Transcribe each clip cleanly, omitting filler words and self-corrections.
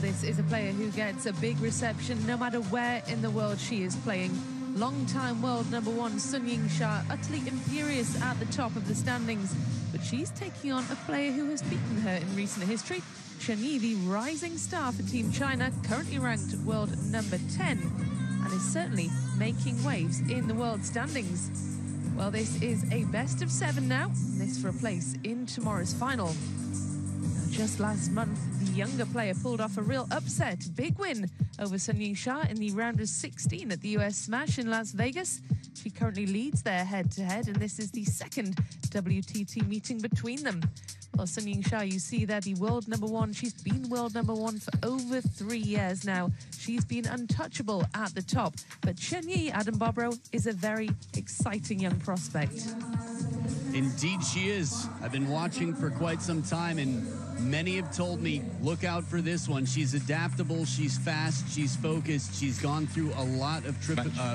this is a player who gets a big reception no matter where in the world she is playing. Long-time world number one Sun Yingsha, utterly imperious at the top of the standings, but she's taking on a player who has beaten her in recent history. CHEN, the rising star for Team China, currently ranked world number 10, and is certainly making waves in the world standings. Well, this is a best of 7 now, and this for a place in tomorrow's final. Now, just last month, the younger player pulled off a real upset, big win over Sun Yingsha in the round of 16 at the US Smash in Las Vegas. She currently leads their head-to-head, and this is the second WTT meeting between them. Well, Sun Yingsha, you see there, the world number one. She's been world number one for over 3 years now. She's been untouchable at the top. But CHEN, Adam Bobrow, is a very exciting young prospect. Indeed she is. I've been watching for quite some time, and many have told me, look out for this one. She's adaptable, she's fast, she's focused. She's gone through a lot of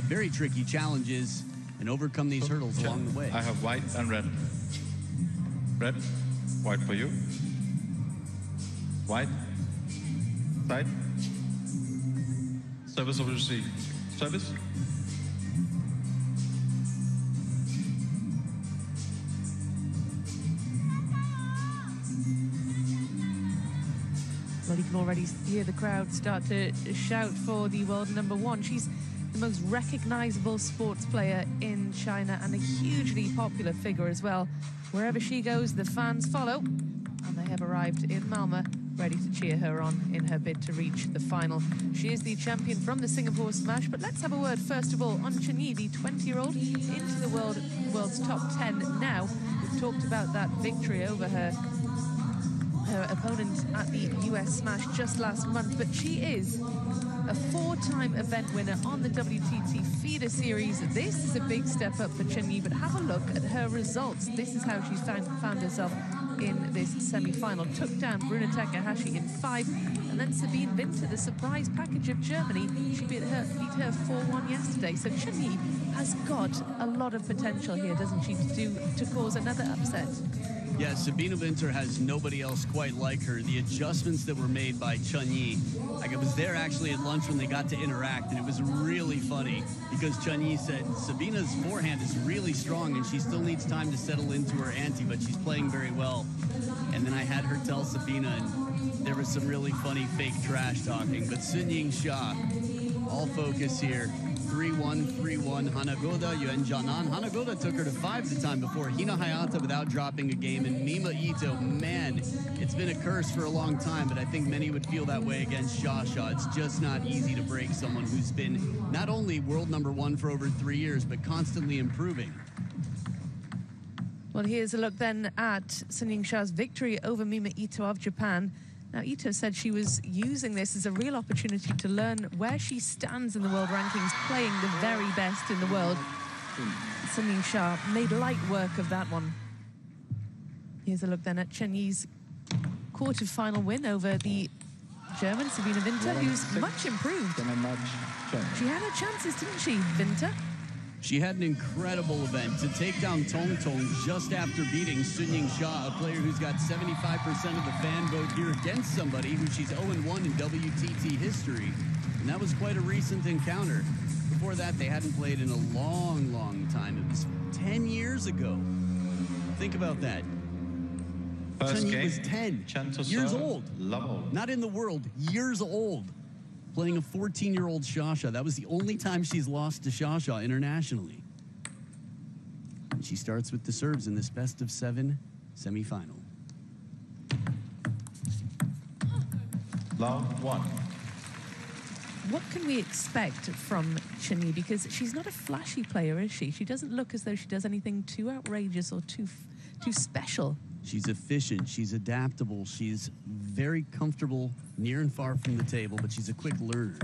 very tricky challenges and overcome these hurdles along the way. I have white and red. Red. White for you. White. Side. Service over to C. Service. Well, you can already hear the crowd start to shout for the world number one. She's the most recognizable sports player in China and a hugely popular figure as well. Wherever she goes, the fans follow, and they have arrived in Malmö, ready to cheer her on in her bid to reach the final. She is the champion from the Singapore Smash, but let's have a word first of all on CHEN, the 20-year-old, into the world's top 10 now. We've talked about that victory over her opponent at the US Smash just last month, but she is a 4-time event winner on the WTT feeder series. This is a big step up for CHEN, but have a look at her results. This is how she's found herself in this semi-final. Took down Bruna Takahashi in 5, and then Sabine Winter, the surprise package of Germany. She beat her 4-1 yesterday. So CHEN has got a lot of potential here, doesn't she, to cause another upset. Yeah, Sabine Winter has nobody else quite like her. The adjustments that were made by CHEN, like I was there actually at lunch when they got to interact, and it was really funny because CHEN said Sabina's forehand is really strong and she still needs time to settle into her ante, but she's playing very well. And then I had her tell Sabina, and there was some really funny fake trash talking. But Sun Yingsha, all focus here. 3-1, 3-1. Hanagoda, Yuen Janan. Hanagoda took her to 5 the time before. Hina Hayata without dropping a game. And Mima Ito, man, it's been a curse for a long time, but I think many would feel that way against Xia. It's just not easy to break someone who's been not only world number one for over 3 years, but constantly improving. Well, here's a look then at Sun Yingsha's victory over Mima Ito of Japan. Now, Ito said she was using this as a real opportunity to learn where she stands in the world rankings, playing the very best in the world. Sun Yingsha made light work of that one. Here's a look then at CHEN's quarter-final win over the German Sabine Winter, who's much improved. She had her chances, didn't she, Winter? She had an incredible event to take down Tong Tong just after beating Sun Yingsha, a player who's got 75% of the fan vote here against somebody who she's 0-1 in WTT history. And that was quite a recent encounter. Before that, they hadn't played in a long, long time. It was 10 years ago. Think about that. First game was 10 years old. Not in the world, years old. Playing a 14-year-old Xia. That was the only time she's lost to Xia internationally. And she starts with the serves in this best of 7 semifinal. Love 1. What can we expect from CHEN? Because she's not a flashy player, is she? She doesn't look as though she does anything too outrageous or too special. She's efficient, she's adaptable, she's very comfortable near and far from the table, but she's a quick learner.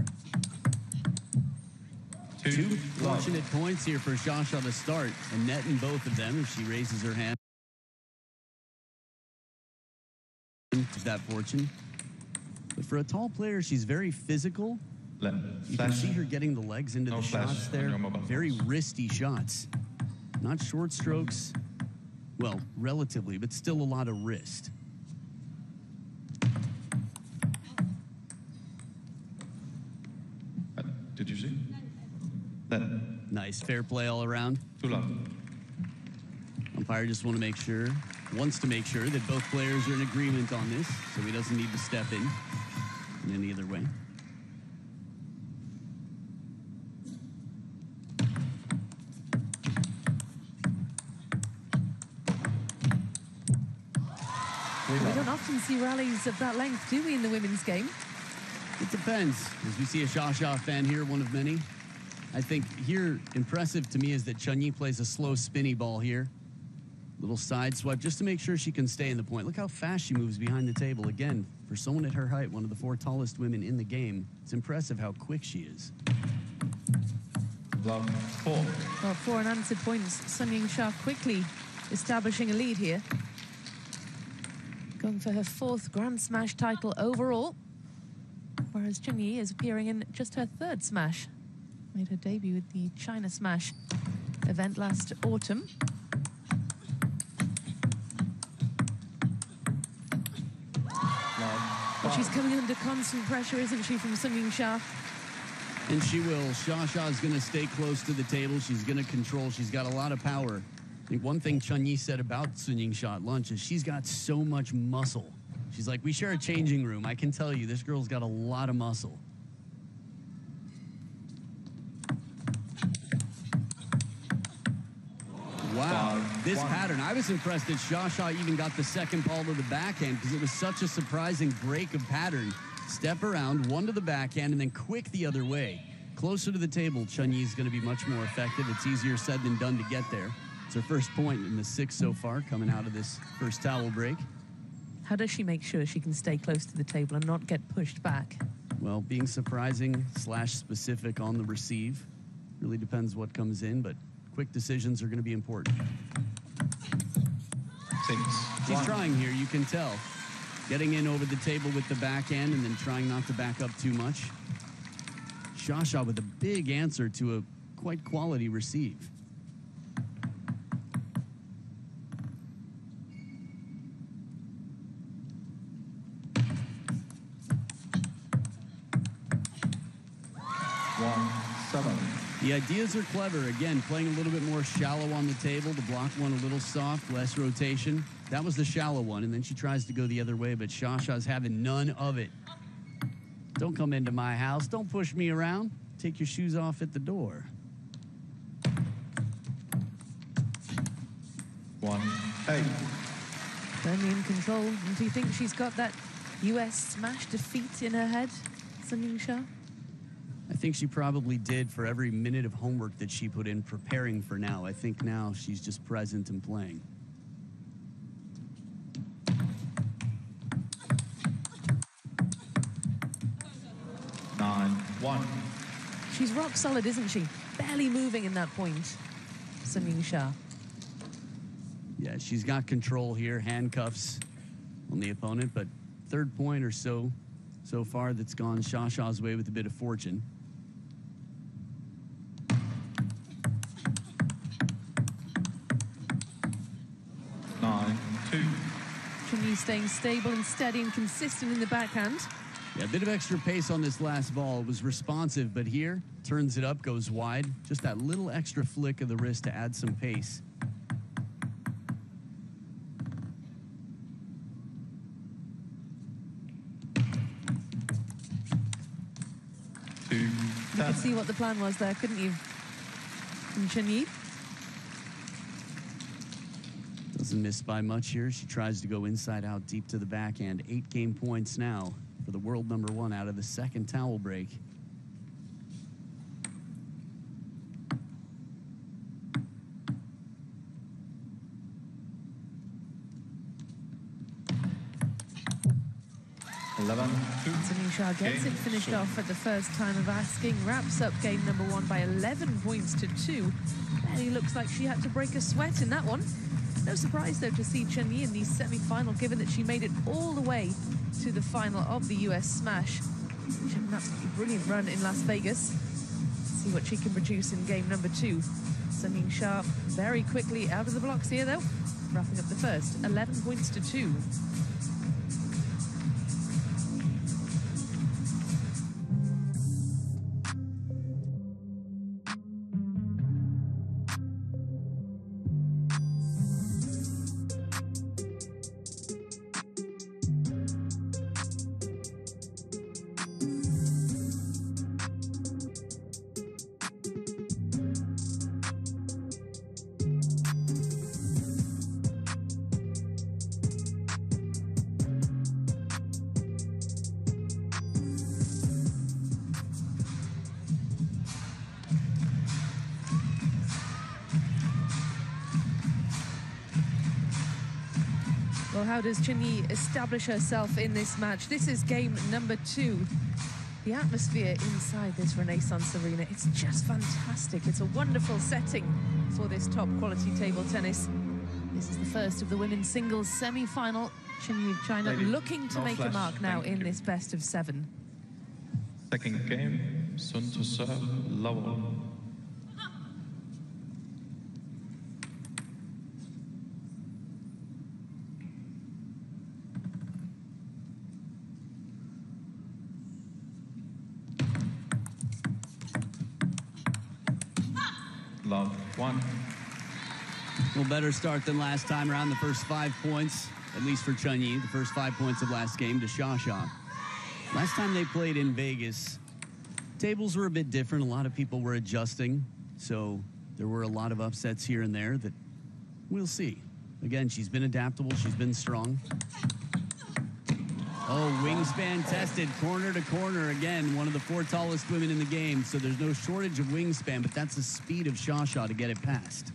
Two fortunate points here for Xia to start, and net in both of them if she raises her hand. That fortune. But for a tall player, she's very physical. You can see her getting the legs into the shots there. Very wristy shots. Not short strokes. Well, relatively, but still a lot of wrist. Nice. Fair play all around. Too low. Umpire just wants to make sure that both players are in agreement on this, so he doesn't need to step in any other way. We don't often see rallies of that length, do we, in the women's game? It depends. As we see a Xia fan here, one of many. I think here, impressive to me is that Chen Yi plays a slow spinny ball here. Little side swipe just to make sure she can stay in the point. Look how fast she moves behind the table. Again, for someone at her height, one of the 4 tallest women in the game, it's impressive how quick she is. Love 4. Well, 4 unanswered points. Sun Yingsha quickly establishing a lead here. Going for her 4th Grand Smash title overall. Whereas Chen Yi is appearing in just her 3rd Smash. Made her debut with the China Smash event last autumn. But she's coming under constant pressure, isn't she, from Sun Yingsha? And she will. Xia is going to stay close to the table. She's going to control. She's got a lot of power. I think one thing Chen Yi said about Sun Yingsha at lunch is she's got so much muscle. She's like, we share a changing room. I can tell you, this girl's got a lot of muscle. Wow, this pattern. I was impressed that Xia even got the 2nd ball to the backhand because it was such a surprising break of pattern. Step around, 1 to the backhand, and then quick the other way. Closer to the table, Chen Yi is going to be much more effective. It's easier said than done to get there. It's her first point in the 6 so far, coming out of this first towel break. How does she make sure she can stay close to the table and not get pushed back? Well, being surprising / specific on the receive. Really depends what comes in, but quick decisions are going to be important. 6. She's trying here, you can tell. Getting in over the table with the backhand and then trying not to back up too much. Xia with a big answer to a quite quality receive. The ideas are clever. Again, playing a little bit more shallow on the table. The block one a little soft, less rotation. That was the shallow one, and then she tries to go the other way, but Xia having none of it. Don't come into my house. Don't push me around. Take your shoes off at the door. 1-8. Firmly in control. And do you think she's got that US Smash defeat in her head, Sun Yingsha? I think she probably did for every minute of homework that she put in preparing for now. I think now she's just present and playing. She's rock solid, isn't she? Barely moving in that point, Sun Yingsha. Yeah, she's got control here, handcuffs on the opponent, but 3rd point or so far that's gone Xia's way with a bit of fortune. Chen Yi staying stable and steady and consistent in the backhand. Yeah, a bit of extra pace on this last ball. It was responsive, but here, turns it up, goes wide. Just that little extra flick of the wrist to add some pace. You could see what the plan was there, couldn't you? From Chen Yi. Doesn't miss by much here. She tries to go inside out deep to the backhand. 8 game points now for the world #1 out of the 2nd towel break. Sun Yingsha gets it finished off at the first time of asking. Wraps up game #1 by 11 points to 2. Barely looks like she had to break a sweat in that one. No surprise, though, to see Chen Yi in the semi-final, given that she made it all the way to the final of the US Smash. She had an absolutely brilliant run in Las Vegas. See what she can produce in game #2. Sun Yingsha very quickly out of the blocks here, though. Wrapping up the first, 11 points to 2. Well, how does CHEN establish herself in this match? This is game number 2. The atmosphere inside this Renaissance Arena, it's just fantastic. It's a wonderful setting for this top quality table tennis. This is the first of the women's singles semi-final. CHEN of China looking to make a mark now in this best of 7. Second game, Sun to serve, Lowell. Love 1. Well, better start than last time around. The first 5 points, at least for CHEN. The first 5 points of last game to Xia. Last time they played in Vegas, tables were a bit different. A lot of people were adjusting, so there were a lot of upsets here and there that we'll see. Again, she's been adaptable. She's been strong. Oh, wingspan tested, corner to corner. Again, one of the 4 tallest women in the game, so there's no shortage of wingspan, but that's the speed of Xia to get it past.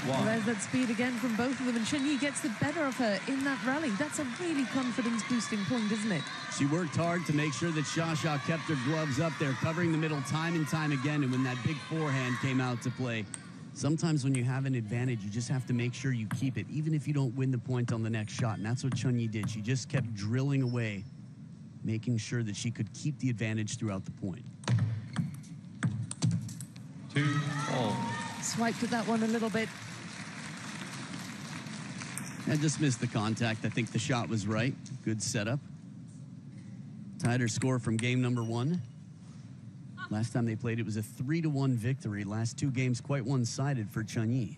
Well, there's that speed again from both of them, and CHEN gets the better of her in that rally. That's a really confidence-boosting point, isn't it? She worked hard to make sure that Xia kept her gloves up there, covering the middle time and time again, and when that big forehand came out to play, sometimes when you have an advantage, you just have to make sure you keep it, even if you don't win the point on the next shot, and that's what CHEN did. She just kept drilling away, making sure that she could keep the advantage throughout the point. 2-all. Swiped at that one a little bit. I just missed the contact. I think the shot was right. Good setup. Tied her score from game number 1. Last time they played, it was a 3-1 victory. Last 2 games quite one-sided for CHEN.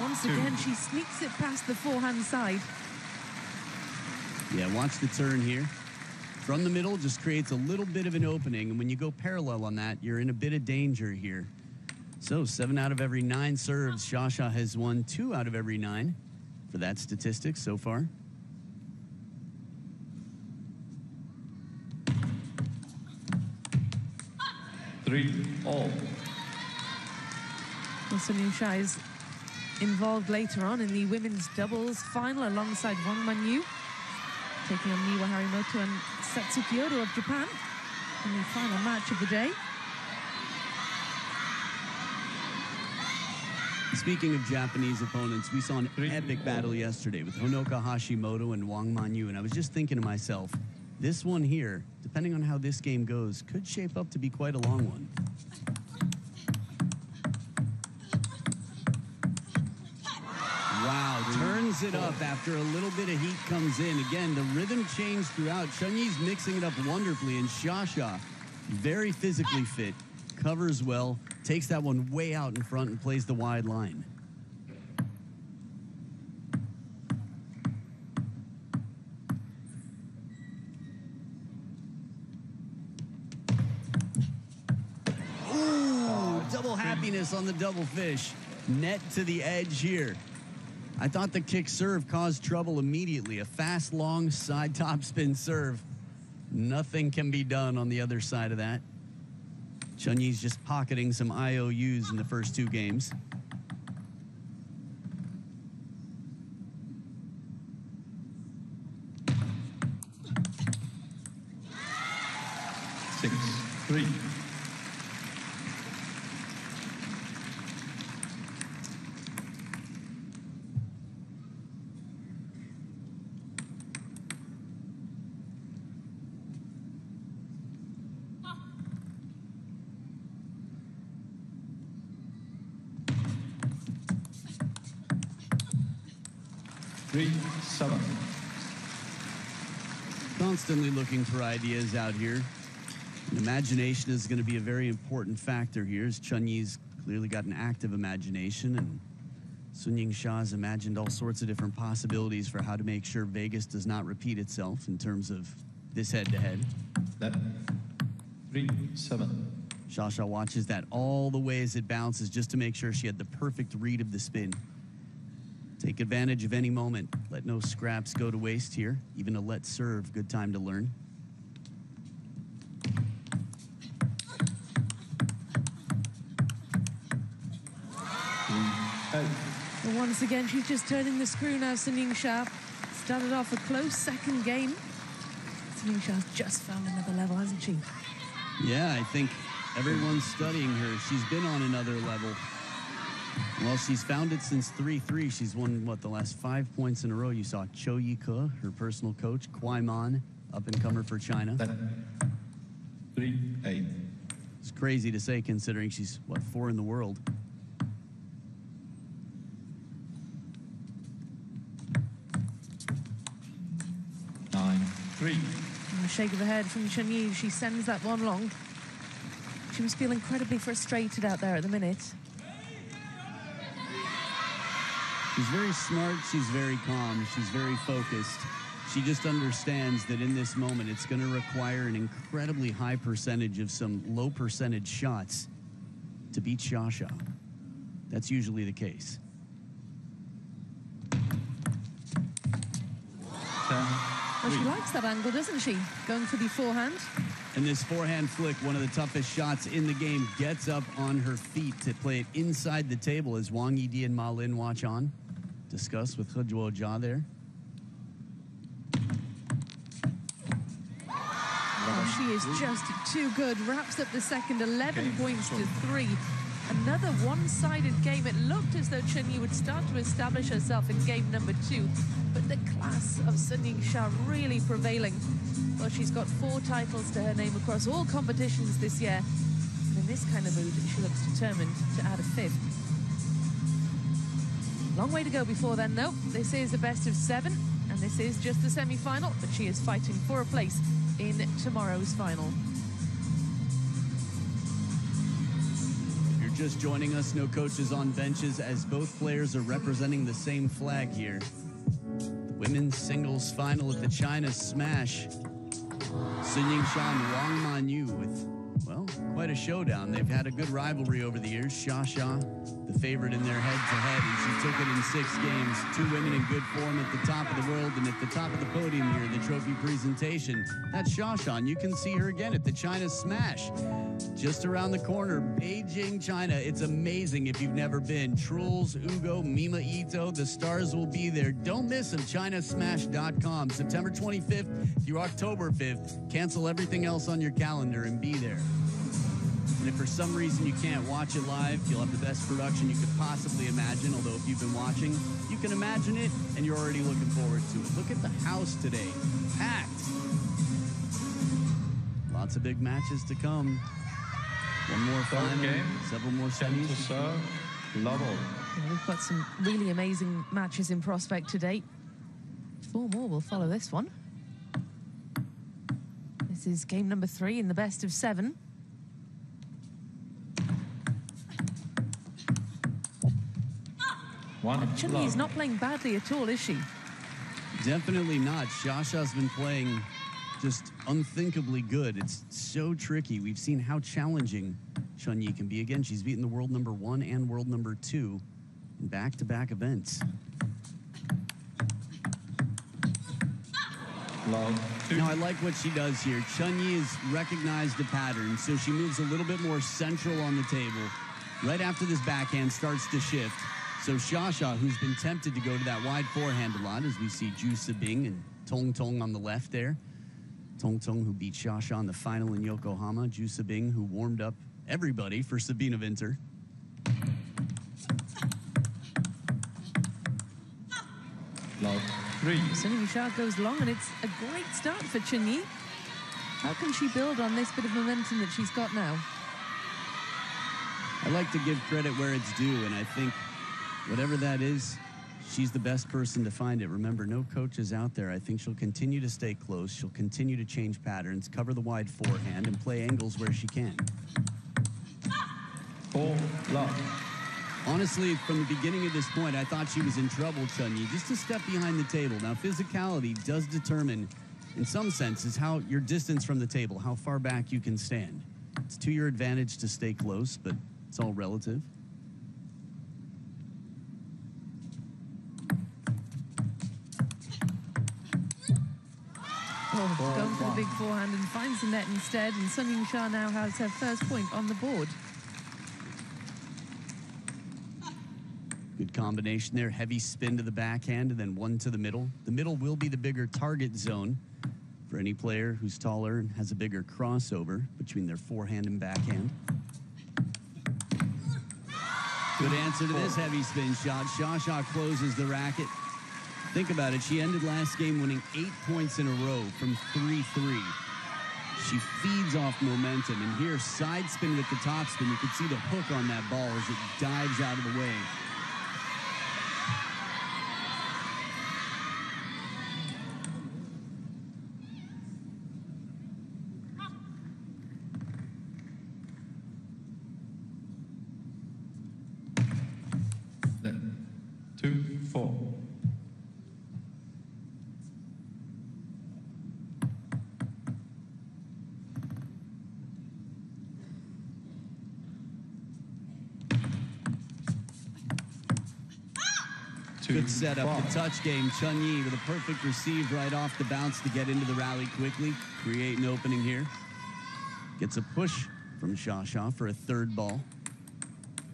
Once again, she sneaks it past the forehand side. Yeah, watch the turn here. From the middle, just creates a little bit of an opening, and when you go parallel on that, you're in a bit of danger here. So 7 out of every 9 serves, Xia has won 2 out of every 9 for that statistic so far. All. Well, Yingsha is involved later on in the women's doubles final alongside Wang Manyu, taking on Miwa Harimoto and Satsuki Odo of Japan in the final match of the day. Speaking of Japanese opponents, we saw an epic battle yesterday with Honoka Hashimoto and Wang Manyu, and I was just thinking to myself, this one here, depending on how this game goes, could shape up to be quite a long one. Wow, turns it up after a little bit of heat comes in. Again, the rhythm changed throughout. CHEN mixing it up wonderfully, and Xia, very physically fit, covers well, takes that one way out in front and plays the wide line. Ooh, double happiness on the double fish. Net to the edge here. I thought the kick serve caused trouble immediately. A fast, long side top spin serve. Nothing can be done on the other side of that. CHEN's just pocketing some IOUs in the first 2 games. Six, 3. Constantly looking for ideas out here. And imagination is going to be a very important factor here, as CHEN's clearly got an active imagination, and Sun Yingsha has imagined all sorts of different possibilities for how to make sure Vegas does not repeat itself in terms of this head-to-head. That 3-7. Xia watches that all the way as it bounces just to make sure she had the perfect read of the spin. Take advantage of any moment. Let no scraps go to waste here. Even a let serve, good time to learn. And once again, she's just turning the screw now, Yingsha. Started off a close second game. Yingsha's just found another level, hasn't she? Yeah, I think everyone's studying her. She's been on another level. Well, she's found it since 3-3. She's won, what, the last 5 points in a row. You saw Cho Yi-ke, her personal coach, Kwai Man, up-and-comer for China. 3-8. It's crazy to say considering she's, what, 4 in the world. A shake of the head from Chen Yi. She sends that one long. She must feel incredibly frustrated out there at the minute. She's very smart. She's very calm. She's very focused. She just understands that in this moment, it's going to require an incredibly high percentage of some low percentage shots to beat Xia. That's usually the case. 10. Well, she likes that angle, doesn't she? Going for the forehand. And this forehand flick, one of the toughest shots in the game, gets up on her feet to play it inside the table as Wang Yidi and Ma Lin watch on. Discuss with He Zhuojia there. Oh, she is just too good. Wraps up the second, 11 points to 3. Another one-sided game. It looked as though Chen Yi would start to establish herself in game number 2, but the class of Yingsha really prevailing. Well, she's got 4 titles to her name across all competitions this year. And in this kind of mood, she looks determined to add a 5th. Long way to go before then, though. This is a best of 7, and this is just the semi-final, but she is fighting for a place in tomorrow's final. Just joining us, no coaches on benches, as both players are representing the same flag here. The women's singles final at the China Smash. Yingsha and Wang Manyu with, well, quite a showdown. They've had a good rivalry over the years. Xia, the favorite in their head-to-head, and she took it in 6 games. 2 women in good form at the top of the world and at the top of the podium here, the trophy presentation. That's Xia, and you can see her again at the China Smash. Just around the corner, Beijing, China. It's amazing if you've never been. Truls, Ugo, Mima Ito, the stars will be there. Don't miss them, Chinasmash.com. September 25th through October 5th. Cancel everything else on your calendar and be there. And if for some reason you can't watch it live, you'll have the best production you could possibly imagine. Although if you've been watching, you can imagine it and you're already looking forward to it. Look at the house today. Packed. Lots of big matches to come. One more final game, several more semis. Level. Yeah, we've got some really amazing matches in prospect today. 4 more will follow this one. This is game number 3 in the best of 7. Chen Yi is not playing badly at all, is she? Definitely not. Xia's been playing just unthinkably good. It's so tricky. We've seen how challenging Chen Yi can be. Again, she's beaten the world number 1 and world number 2 in back-to-back events. Now, I like what she does here. Chen Yi has recognized the pattern, so she moves a little bit more central on the table. Right after this backhand starts to shift. So Xia, who's been tempted to go to that wide forehand a lot, as we see Ju Sibing and Tong Tong on the left there. Tong Tong, who beat Xia in the final in Yokohama. Ju Sibing, who warmed up everybody for Sabine Winter. Yingsha goes long, and it's a great start for Chen Yi. How can she build on this bit of momentum that she's got now? I like to give credit where it's due, and I think whatever that is, she's the best person to find it. Remember, no coaches out there. I think she'll continue to stay close. She'll continue to change patterns, cover the wide forehand, and play angles where she can. Honestly, from the beginning of this point, I thought she was in trouble, Chen Yi, just a step behind the table. Now, physicality does determine in some senses, how your distance from the table, how far back you can stand. It's to your advantage to stay close, but it's all relative. Oh, going for the big forehand and finds the net instead, and Sun Yingsha now has her first point on the board. Good combination there. Heavy spin to the backhand and then one to the middle. The middle will be the bigger target zone for any player who's taller and has a bigger crossover between their forehand and backhand. Good answer to this heavy spin shot. Sha closes the racket. Think about it. She ended last game winning 8 points in a row from 3-3. She feeds off momentum. And here, side spin with the top spin. You can see the hook on that ball as it dives out of the way. Good setup, the touch game. Chun Yi with a perfect receive right off the bounce to get into the rally quickly, create an opening here. Gets a push from Sha for a third ball.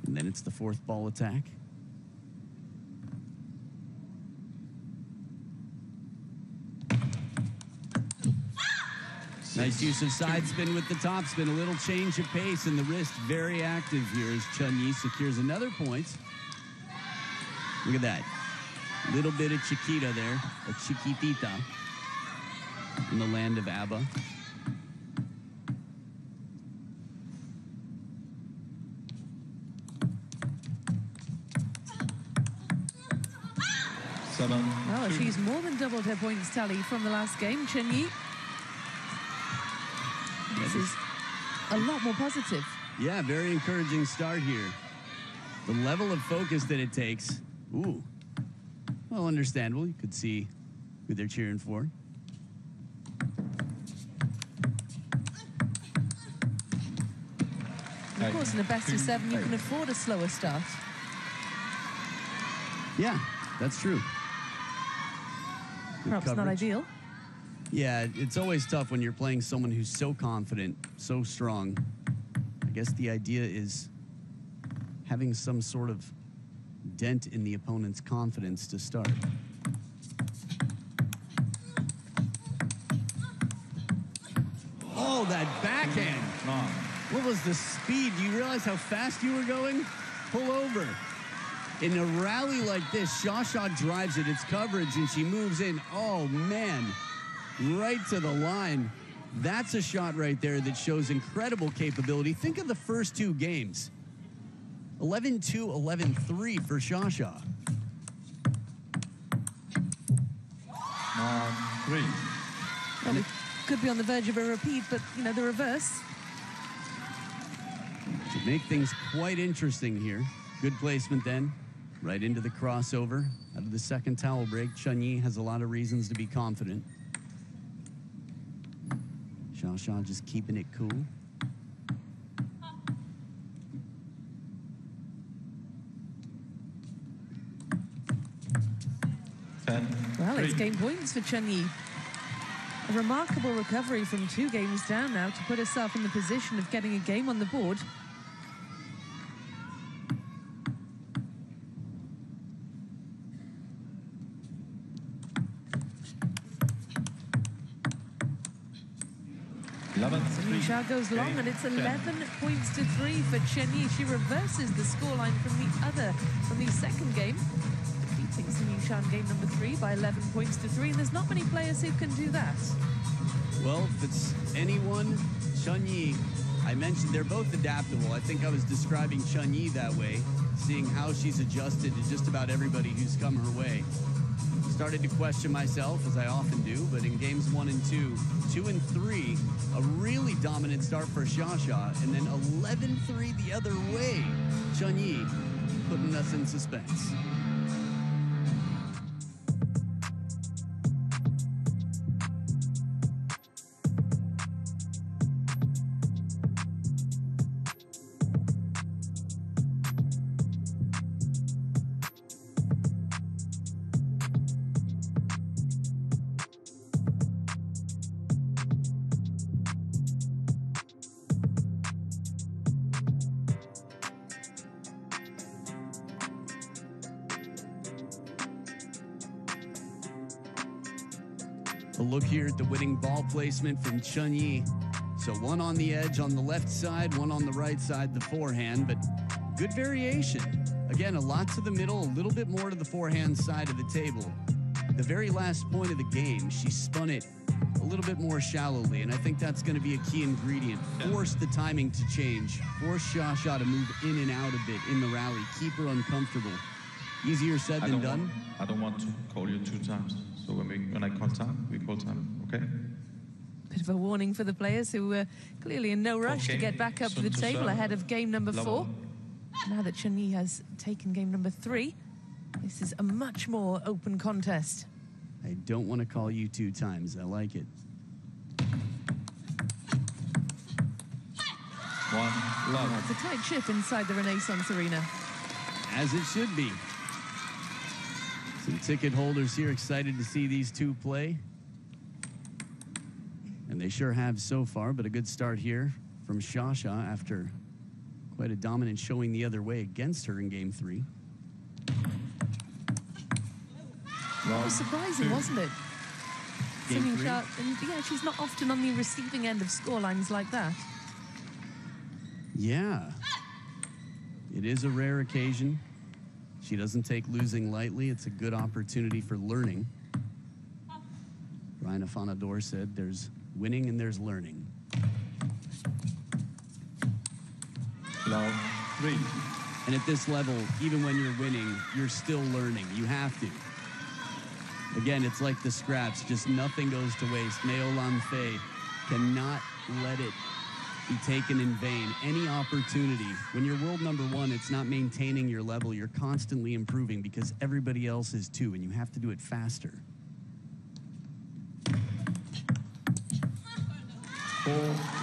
And then it's the fourth ball attack. Nice use of side spin with the top spin. A little change of pace, and the wrist very active here as Chun Yi secures another point. Look at that. Little bit of Chiquita there, a Chiquitita in the land of ABBA. Well, she's more than doubled her points tally from the last game, Chun Yi. This is a lot more positive. Yeah, very encouraging start here. The level of focus that it takes. Ooh. Well, understandable. You could see who they're cheering for. And of course, in a best of 7, you can afford a slower start. Yeah, that's true. Good Perhaps coverage. not ideal. Yeah, it's always tough when you're playing someone who's so confident, so strong. I guess the idea is having some sort of dent in the opponent's confidence to start. Oh, that backhand. What was the speed? Do you realize how fast you were going? Pull over. In a rally like this, Sha drives it. It's coverage, and she moves in. Oh, man. Right to the line. That's a shot right there that shows incredible capability. Think of the first two games. 11-2, 11-3 for Sha. 3. Well, it could be on the verge of a repeat, but, you know, the reverse. To make things quite interesting here. Good placement then. Right into the crossover. Out of the second towel break, Chun Yi has a lot of reasons to be confident. Sha just keeping it cool. Well, it's game points for Chun Yi. A remarkable recovery from 2 games down now to put herself in the position of getting a game on the board. Yingsha goes long, and it's 11 points to 3 for Chun Yi. She reverses the scoreline from the second game, defeating Yingsha in game number 3 by 11 points to 3. And there's not many players who can do that. Well, if it's anyone, Chun Yi. I mentioned they're both adaptable. I think I was describing Chun Yi that way, seeing how she's adjusted to just about everybody who's come her way. Started to question myself, as I often do, but in games 1 and 2, 2 and 3, a really dominant start for Sha, and then 11-3 the other way. Chun Yi putting us in suspense. A look here at the winning ball placement from Chun Yi. So one on the edge on the left side, one on the right side, the forehand, but good variation. Again, a lot to the middle, a little bit more to the forehand side of the table. The very last point of the game, she spun it a little bit more shallowly, and I think that's going to be a key ingredient. Force the timing to change. Force Xia to move in and out a bit in the rally. Keep her uncomfortable. Easier said than done. I don't want to call you 2 times. So when I call time, we call time, okay? Bit of a warning for the players who were clearly in no rush to get back up to the table ahead of game number 4. Now that Chun Yi has taken game number 3, this is a much more open contest. I don't want to call you 2 times. I like it. 1 love. It's a tight ship inside the Renaissance Arena. As it should be. Some ticket holders here excited to see these two play. And they sure have so far, but a good start here from Xia after quite a dominant showing the other way against her in game 3. That was surprising, wasn't it? Game 3? And yeah, she's not often on the receiving end of scorelines like that. Yeah. It is a rare occasion. She doesn't take losing lightly. It's a good opportunity for learning. Brian Afanador said there's winning and there's learning. Love 3. And at this level, even when you're winning, you're still learning. You have to. Again, it's like the scraps. Just nothing goes to waste. Meo Lam Fei cannot let it be taken in vain. Any opportunity. When you're world number 1, it's not maintaining your level. You're constantly improving because everybody else is too, and you have to do it faster. 4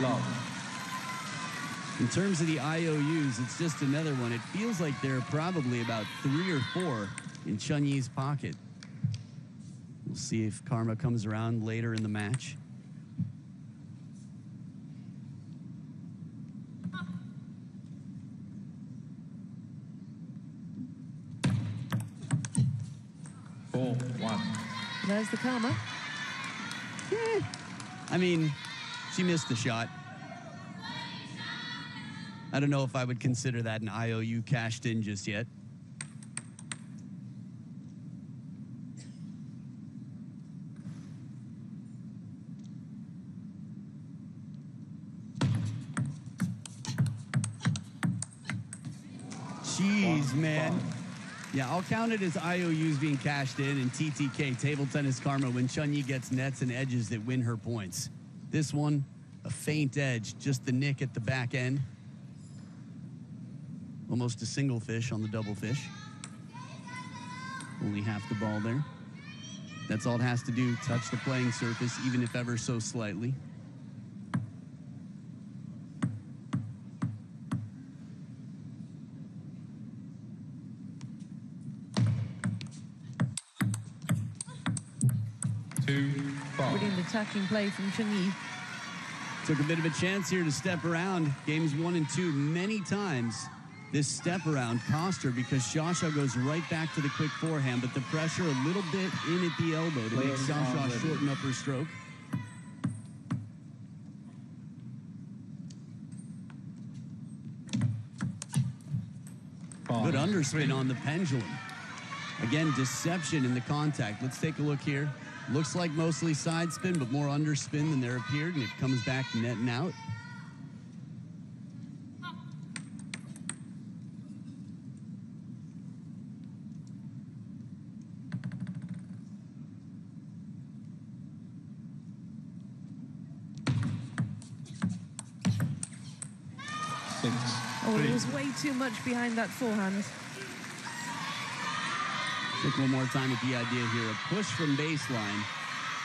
love. In terms of the IOUs, it's just another one. It feels like there are probably about 3 or 4 in Chun Yi's pocket. We'll see if karma comes around later in the match. There's the karma. I mean, she missed the shot. I don't know if I would consider that an IOU cashed in just yet. Jeez, man. Yeah, I'll count it as IOUs being cashed in and TTK, table tennis karma, when Chun Yi gets nets and edges that win her points. This one, a faint edge, just the nick at the back end. Almost a single fish on the double fish. Only half the ball there. That's all it has to do, touch the playing surface, even if ever so slightly. Brilliant attacking play from Chun Yi. Took a bit of a chance here to step around. Games 1 and 2 many times. This step around cost her because Xia goes right back to the quick forehand, but the pressure a little bit in at the elbow to make Xia shorten up her stroke. Good underspin on the pendulum. Again, deception in the contact. Let's take a look here. Looks like mostly side spin, but more underspin than there appeared, and it comes back net and out. Oh, it was way too much behind that forehand. Look one more time at the idea here. A push from baseline,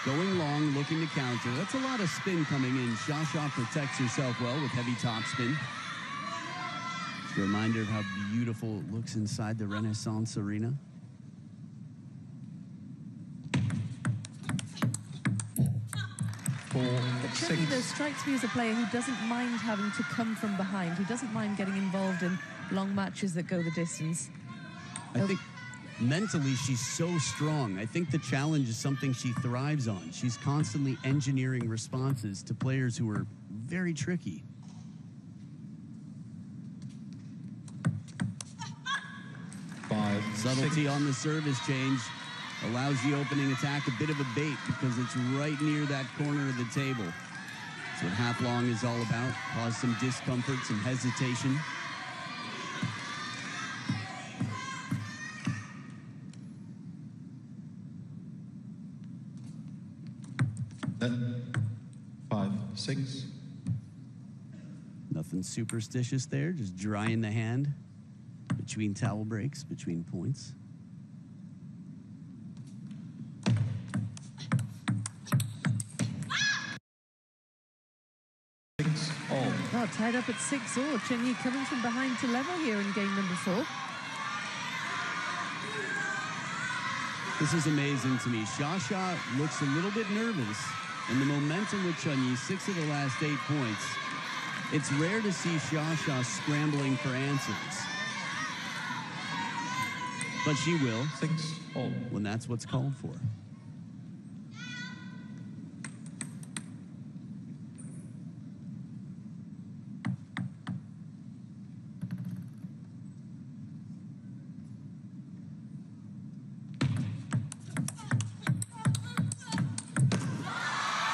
going long, looking to counter. That's a lot of spin coming in. Xia protects herself well with heavy topspin. Just a reminder of how beautiful it looks inside the Renaissance Arena. But Chun Yi, though, strikes me as a player who doesn't mind having to come from behind, who doesn't mind getting involved in long matches that go the distance. I think mentally, she's so strong. I think the challenge is something she thrives on. She's constantly engineering responses to players who are very tricky. Subtlety on the service change allows the opening attack a bit of a bait because it's right near that corner of the table. That's what half long is all about. Cause some discomfort, some hesitation. Then 5-6. Nothing superstitious there, just drying the hand between towel breaks, between points. Oh, tied up at 6-all. Chen Yi coming from behind to level here in game number 4. This is amazing to me. Xia looks a little bit nervous, and the momentum with Chen Yi, 6 of the last 8 points. It's rare to see Xia scrambling for answers. But she will 6-all. when that's what's called for.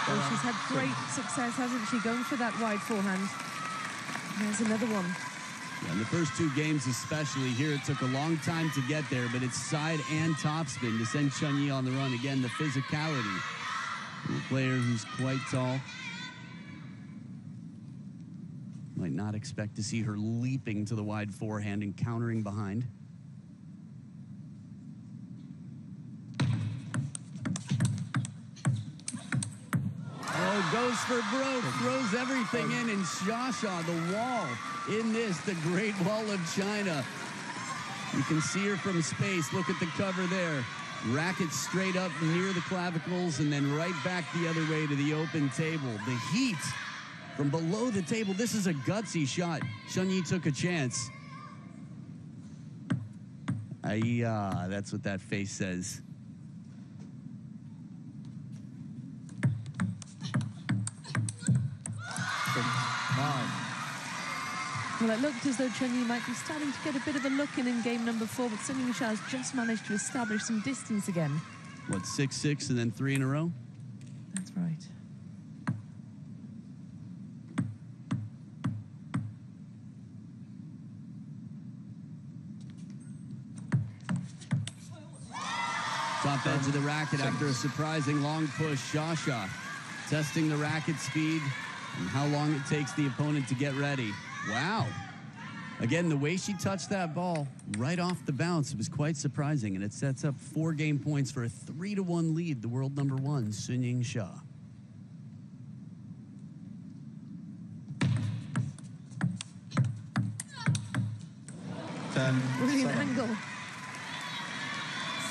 Well, she's had great success, hasn't she, going for that wide forehand. There's another one. Yeah, in the first 2 games especially, here it took a long time to get there, but it's side and topspin to send Chen Yi on the run. Again, the physicality. A player who's quite tall. Might not expect to see her leaping to the wide forehand and countering behind. Oh, goes for broke, throws everything in, and Xia, the wall in this, the Great Wall of China. You can see her from space. Look at the cover there. Racket straight up near the clavicles and then right back the other way to the open table. The heat from below the table. This is a gutsy shot. Chen Yi took a chance. That's what that face says. Well, it looked as though Chen Yi might be starting to get a bit of a look in game number 4, but Sun Yingsha has just managed to establish some distance again. What, 6-6 and then 3 in a row? That's right. Top edge of the racket after a surprising long push. Xia testing the racket speed and how long it takes the opponent to get ready. Wow. Again, the way she touched that ball right off the bounce was quite surprising, and it sets up 4 game points for a 3-1 lead, the world number 1, Sun Yingsha. Brilliant angle.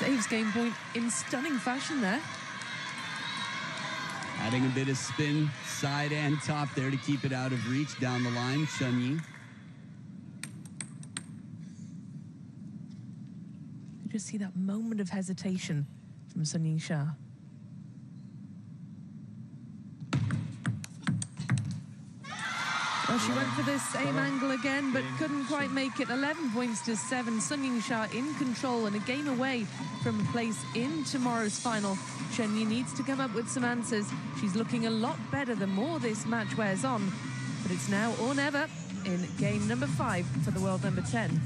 Saves game point in stunning fashion there. Adding a bit of spin, side and top there to keep it out of reach down the line, Chen Yi. You just see that moment of hesitation from Sun Yingsha. Well, she went for the same angle again, but couldn't quite make it. 11 points to 7. Sun Yingsha in control and a game away from a place in tomorrow's final. Chen Yi needs to come up with some answers. She's looking a lot better the more this match wears on. But it's now or never in game number 5 for the world number 10.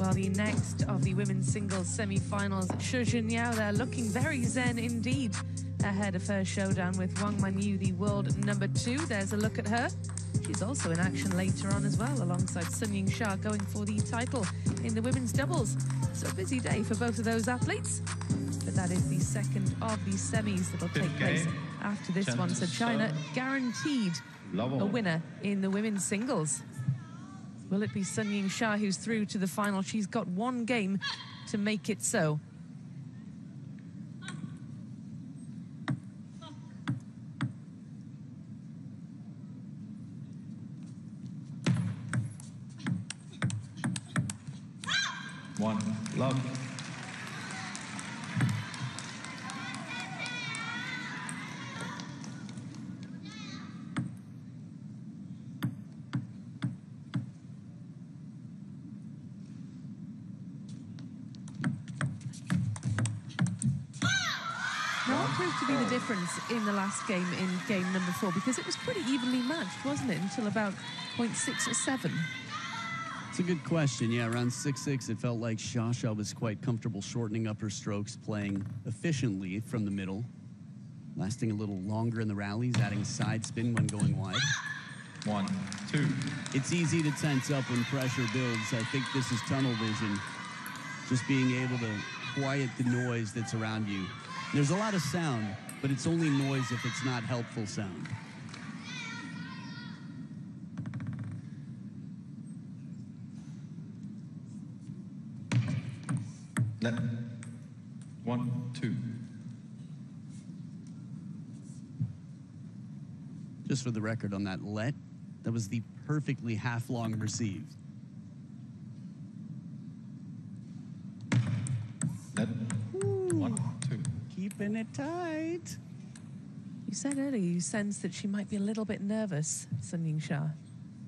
Well, the next of the women's singles semi-finals, Shi Jinyao, they're looking very zen indeed ahead of her showdown with Wang Manyu, the world number 2. There's a look at her. She's also in action later on as well, alongside Sun Yingsha going for the title in the women's doubles. So a busy day for both of those athletes. But that is the second of the semis that will take place after this one. So China guaranteed a winner in the women's singles. Will it be Sun Yingsha who's through to the final? She's got one game to make it so. One, love. Now, what proved to be the difference in the last game, in game number 4? Because it was pretty evenly matched, wasn't it, until about point 6 or 7? It's a good question. Yeah, around 6-6, it felt like Shasha was quite comfortable shortening up her strokes, playing efficiently from the middle, lasting a little longer in the rallies, adding side spin when going wide. 1, 2. It's easy to tense up when pressure builds. I think this is tunnel vision, just being able to quiet the noise that's around you. There's a lot of sound, but it's only noise if it's not helpful sound. Let. 1, 2. Just for the record on that let, that was the perfectly half-long receive. Let. 1, 2. Keeping it tight. You said earlier you sensed that she might be a little bit nervous, Sun Yingsha.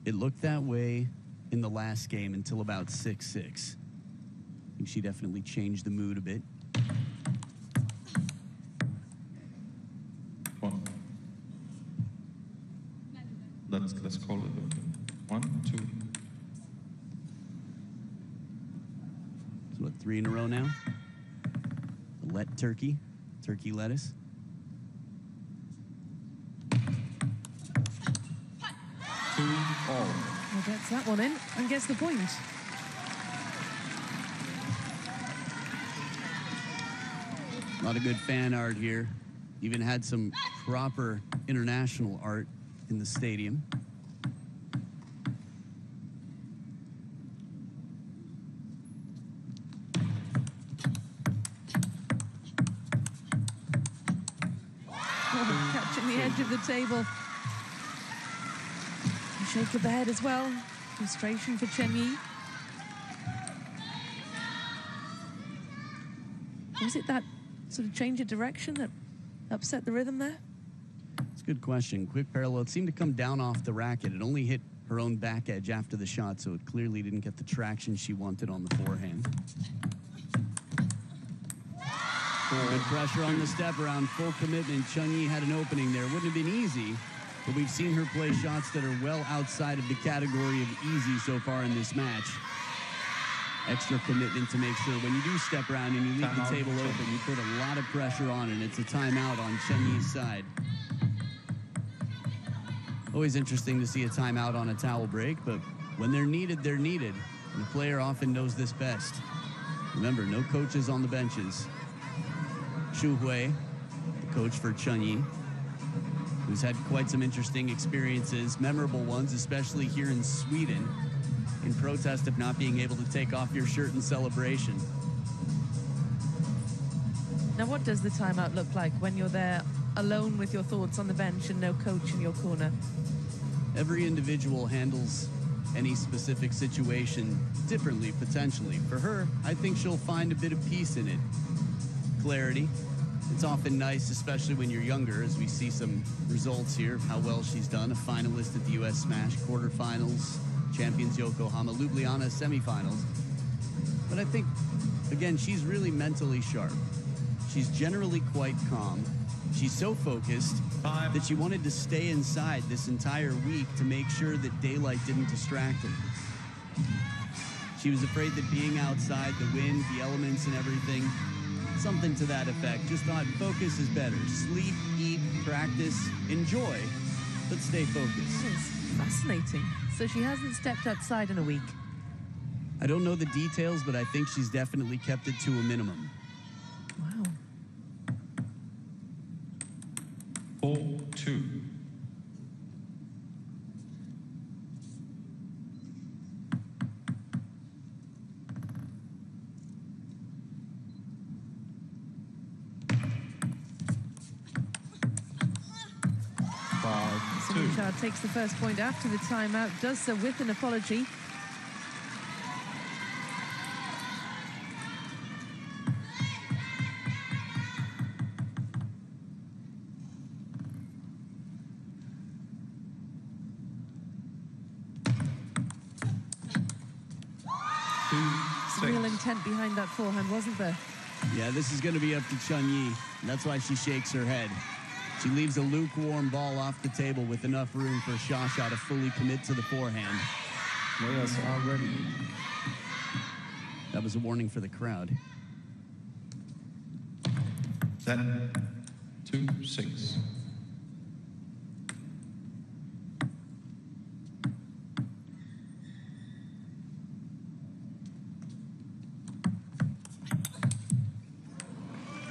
It looked that way in the last game until about 6-6. I think she definitely changed the mood a bit. 1. Let's call it 1, 2. So what, 3 in a row now? The let turkey lettuce. 2 all. Well, gets that one in and gets the point. A lot of good fan art here. Even had some proper international art in the stadium. Oh, catching the edge of the table. A shake of the head as well. Frustration for Chen Yi. Was it that sort of change of direction that upset the rhythm there? It's a good question. Quick parallel. It seemed to come down off the racket. It only hit her own back edge after the shot, so it clearly didn't get the traction she wanted on the forehand. Good pressure on the step around, full commitment. Chun Yi had an opening there. Wouldn't have been easy, but we've seen her play shots that are well outside of the category of easy so far in this match. Extra commitment to make sure when you do step around and you leave the table open, you put a lot of pressure on, and it's a timeout on Chen Yi's side. Always interesting to see a timeout on a towel break, but when they're needed, they're needed. And the player often knows this best. Remember, no coaches on the benches. Xu Hui, the coach for Chun Yi, who's had quite some interesting experiences, memorable ones, especially here in Sweden, in protest of not being able to take off your shirt in celebration. Now, what does the timeout look like when you're there alone with your thoughts on the bench and no coach in your corner? Every individual handles any specific situation differently, potentially. For her, I think she'll find a bit of peace in it. Clarity. It's often nice, especially when you're younger, as we see some results here of how well she's done. A finalist at the U.S. Smash quarterfinals, champions Yokohama, Ljubljana semifinals. But I think, again, she's really mentally sharp. She's generally quite calm. She's so focused that she wanted to stay inside this entire week to make sure that daylight didn't distract her. She was afraid that being outside, the wind, the elements and everything, something to that effect. Just thought focus is better. Sleep, eat, practice, enjoy, but stay focused. It's fascinating. So she hasn't stepped outside in a week. I don't know the details, but I think she's definitely kept it to a minimum. Wow. 4-2. Yingsha takes the first point after the timeout, does so with an apology. Real intent behind that forehand, wasn't there? Yeah, this is going to be up to Chun Yi. That's why she shakes her head. She leaves a lukewarm ball off the table with enough room for Xia to fully commit to the forehand. Players are ready. That was a warning for the crowd. 10-6.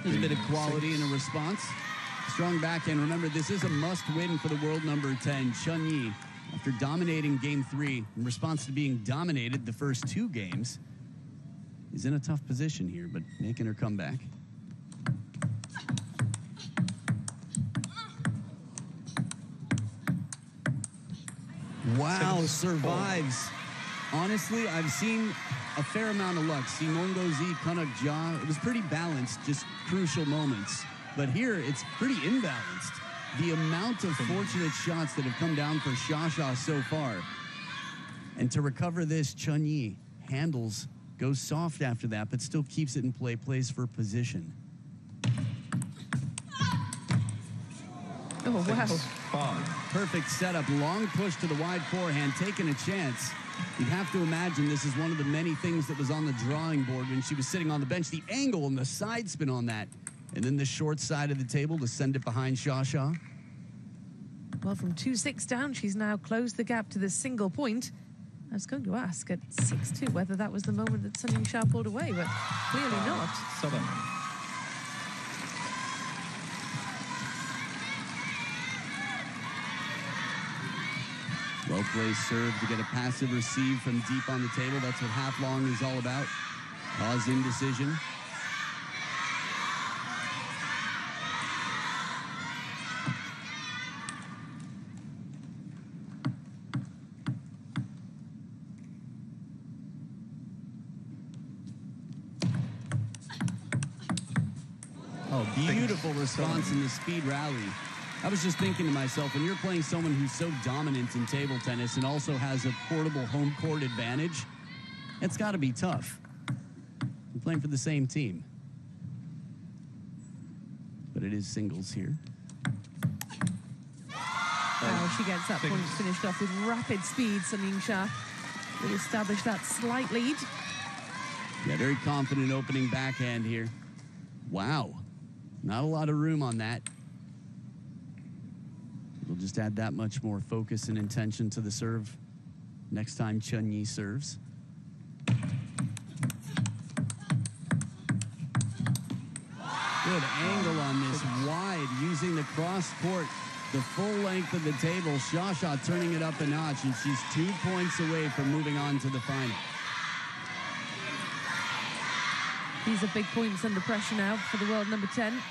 There's a bit of quality in a response. Strong backhand. Remember, this is a must-win for the world number 10, Chun Yi. After dominating game 3, in response to being dominated the first 2 games, is in a tough position here, but making her come back. Wow, survives. Honestly, I've seen a fair amount of luck. Simongo Z, Kanak Ja, it was pretty balanced, just crucial moments. But here, it's pretty imbalanced. The amount of fortunate shots that have come down for Xia so far. And to recover this, Chun Yi handles, goes soft after that, but still keeps it in play, plays for position. Oh, wow. 5. Perfect setup, long push to the wide forehand, taking a chance. You'd have to imagine this is one of the many things that was on the drawing board when she was sitting on the bench. The angle and the side spin on that. And then the short side of the table to send it behind Xia. Well, from 2-6 down, she's now closed the gap to the single point. I was going to ask at 6-2 whether that was the moment that Sun Yingsha pulled away, but clearly not. 7. Well-placed serve to get a passive receive from deep on the table. That's what half long is all about. Cause indecision. Oh, beautiful response in the speed rally. I was just thinking to myself, when you're playing someone who's so dominant in table tennis and also has a portable home court advantage, it's got to be tough. You're playing for the same team. But it is singles here. Wow, she gets that point finished off with rapid speed. Sun Yingsha will establish that slight lead. Yeah, very confident opening backhand here. Wow. Not a lot of room on that. We'll just add that much more focus and intention to the serve next time Chun Yi serves. Good angle on this, wide, using the cross court, the full length of the table. Xia turning it up a notch, and she's 2 points away from moving on to the final. These are big points under pressure now for the world number 10.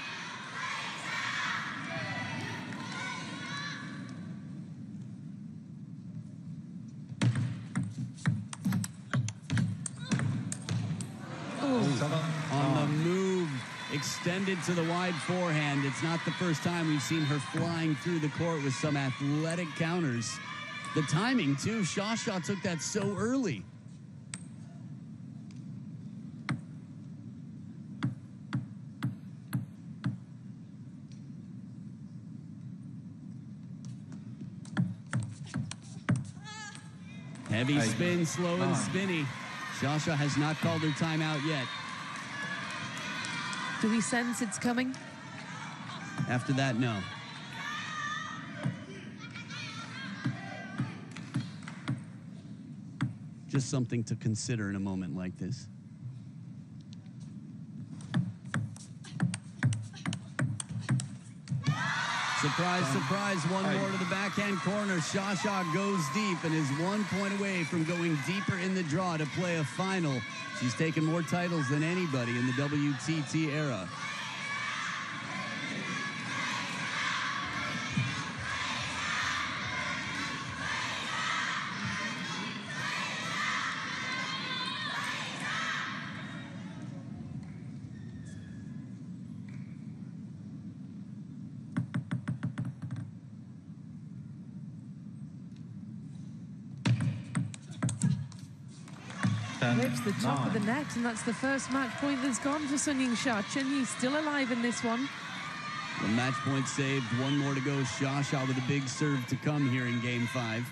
On the move, extended to the wide forehand. It's not the first time we've seen her flying through the court with some athletic counters. The timing, too. Xia took that so early. Heavy spin, slow and spinny. Sasha has not called her timeout yet. Do we sense it's coming? After that, no. Just something to consider in a moment like this. Surprise, surprise, one more to the backhand corner. Sasha goes deep and is 1 point away from going deeper in the draw to play a final. She's taken more titles than anybody in the WTT era. Rips the top of the net, and that's the first match point that's gone for Sun Yingsha. Chen Yi still alive in this one. The match point saved, one more to go. Sasha with a big serve to come here in game 5.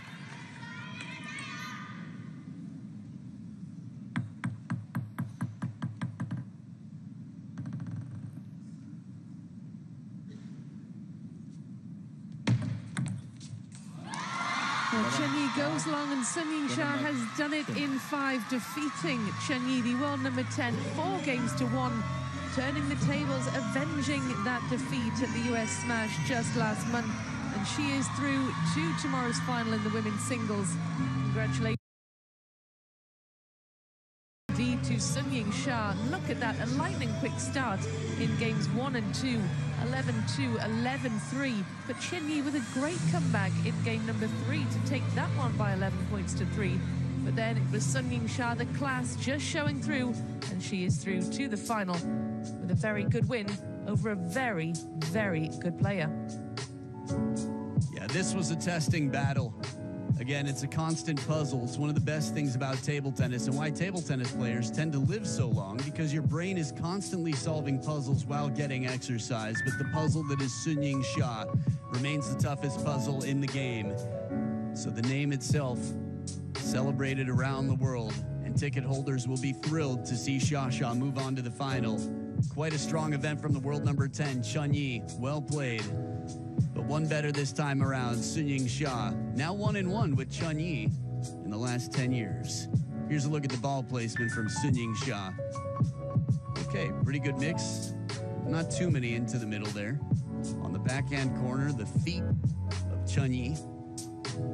Well, Chen Yi goes long, and Sun Yingsha has done it in 5, defeating Chen Yi, the world number 10, 4 games to 1, turning the tables, avenging that defeat at the US Smash just last month. And she is through to tomorrow's final in the women's singles. Congratulations to Sun Yingsha. Look at that, a lightning quick start in games 1 and 2, 11-2, 11-3. But Chen Yi with a great comeback in game number 3 to take that one by 11 points to 3. But then it was Sun Yingsha, the class, just showing through, and she is through to the final with a very good win over a very, very good player. Yeah, this was a testing battle. Again, it's a constant puzzle. It's one of the best things about table tennis, and why table tennis players tend to live so long, because your brain is constantly solving puzzles while getting exercise. But the puzzle that is Sun Yingsha remains the toughest puzzle in the game. So the name itself celebrated around the world, and ticket holders will be thrilled to see Sasha move on to the final. Quite a strong event from the world number 10, Chen Yi. Well played. But one better this time around, Sun Yingsha, now 1-1 with Chen Yi in the last 10 years. Here's a look at the ball placement from Sun Yingsha. Okay, pretty good mix. Not too many into the middle there. On the backhand corner, the feet of Chen Yi.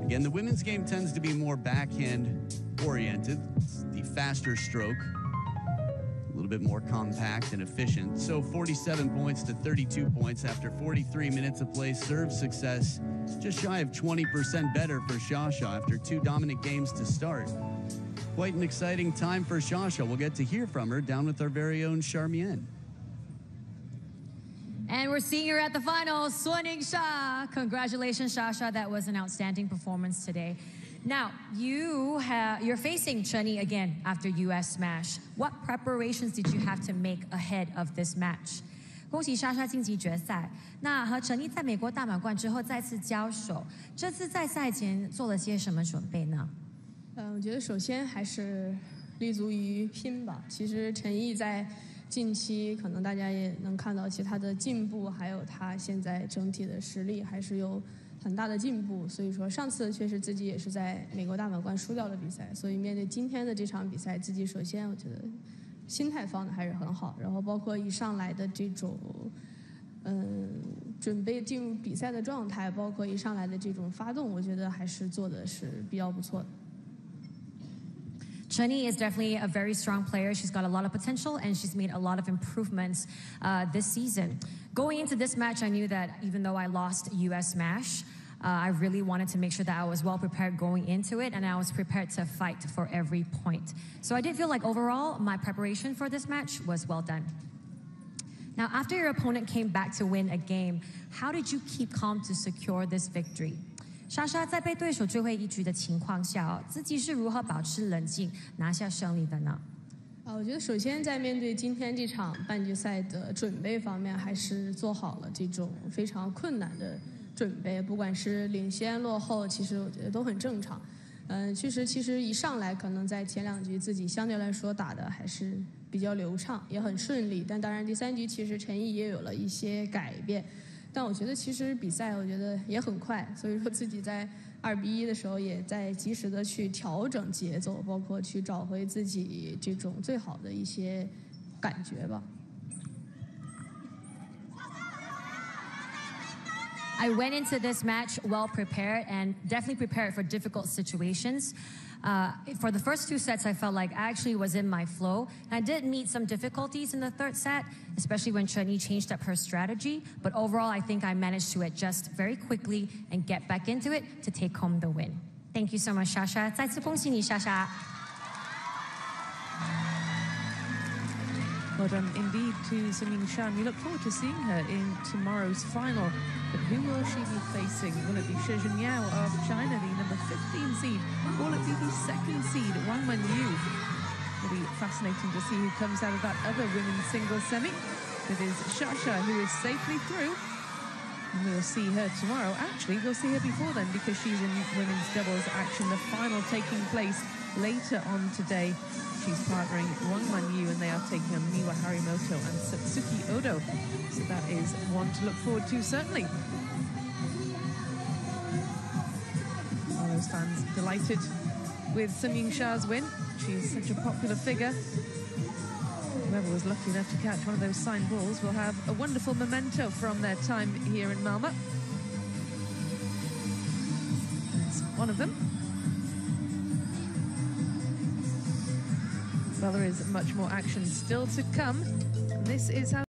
Again, the women's game tends to be more backhand oriented. It's the faster stroke. A little bit more compact and efficient. So 47 points to 32 points after 43 minutes of play. Serve success just shy of 20% better for Sasha after 2 dominant games to start. Quite an exciting time for Sasha. We'll get to hear from her down with our very own Charmienne. And we're seeing her at the final, Sun Yingsha. Congratulations, Sasha. That was an outstanding performance today. Now, you're facing Chen Yi again after US Smash. What preparations did you have to make ahead of this match? 恭喜莎莎晋级决赛。那和陈毅在美国大满贯之后再次交手，这次在赛前做了些什么准备呢？我觉得首先还是立足于拼吧。其实陈毅在近期可能大家也能看到，其实他的进步，还有他现在整体的实力还是有很大的进步。所以说上次确实自己也是在美国大满贯输掉了比赛，所以面对今天的这场比赛，自己首先我觉得心态放的还是很好，然后包括一上来的这种准备进入比赛的状态，包括一上来的这种发动，我觉得还是做的是比较不错的。Chen Yi is definitely a very strong player. She's got a lot of potential, and she's made a lot of improvements this season. Going into this match, I knew that even though I lost US Smash, I really wanted to make sure that I was well prepared going into it, and I was prepared to fight for every point. So I did feel like overall, my preparation for this match was well done. Now, after your opponent came back to win a game, how did you keep calm to secure this victory? 莎莎在被对手追回一局的情况下，自己是如何保持冷静拿下胜利的呢？我觉得首先在面对今天这场半决赛的准备方面，还是做好了这种非常困难的准备，不管是领先落后，其实我觉得都很正常。确实，其实一上来可能在前2局自己相对来说打的还是比较流畅，也很顺利。但当然第3局其实陈毅也有了一些改变。但我觉得其实比赛我觉得也很快，所以说自己在2比1的时候也在及时的去调整节奏，包括去找回自己这种最好的一些感觉吧。I went into this match well prepared and definitely prepared for difficult situations. For the first 2 sets, I felt like I actually was in my flow. I did meet some difficulties in the 3rd set, especially when Chen Yi changed up her strategy. But overall, I think I managed to adjust very quickly and get back into it to take home the win. Thank you so much, Sasha. 再次恭喜你, Sasha. Well done indeed to Sun Yingsha. We look forward to seeing her in tomorrow's final. But who will she be facing? Will it be Shi Jinyao of China, the number 15 seed? Or will it be the 2nd seed, Wang Wenyu? It'll be fascinating to see who comes out of that other women's singles semi. It is Shasha who is safely through. And we'll see her tomorrow. Actually, we'll see her before then because she's in women's doubles action. The final taking place later on today. She's partnering Wang Wenyu and they are taking on Miwa Harimoto and Satsuki Odo. So that is one to look forward to, certainly. All those fans delighted with Sun Yingsha's win. She's such a popular figure. Whoever was lucky enough to catch one of those signed balls will have a wonderful memento from their time here in Malmö. There's one of them. Well, there is much more action still to come. And this is how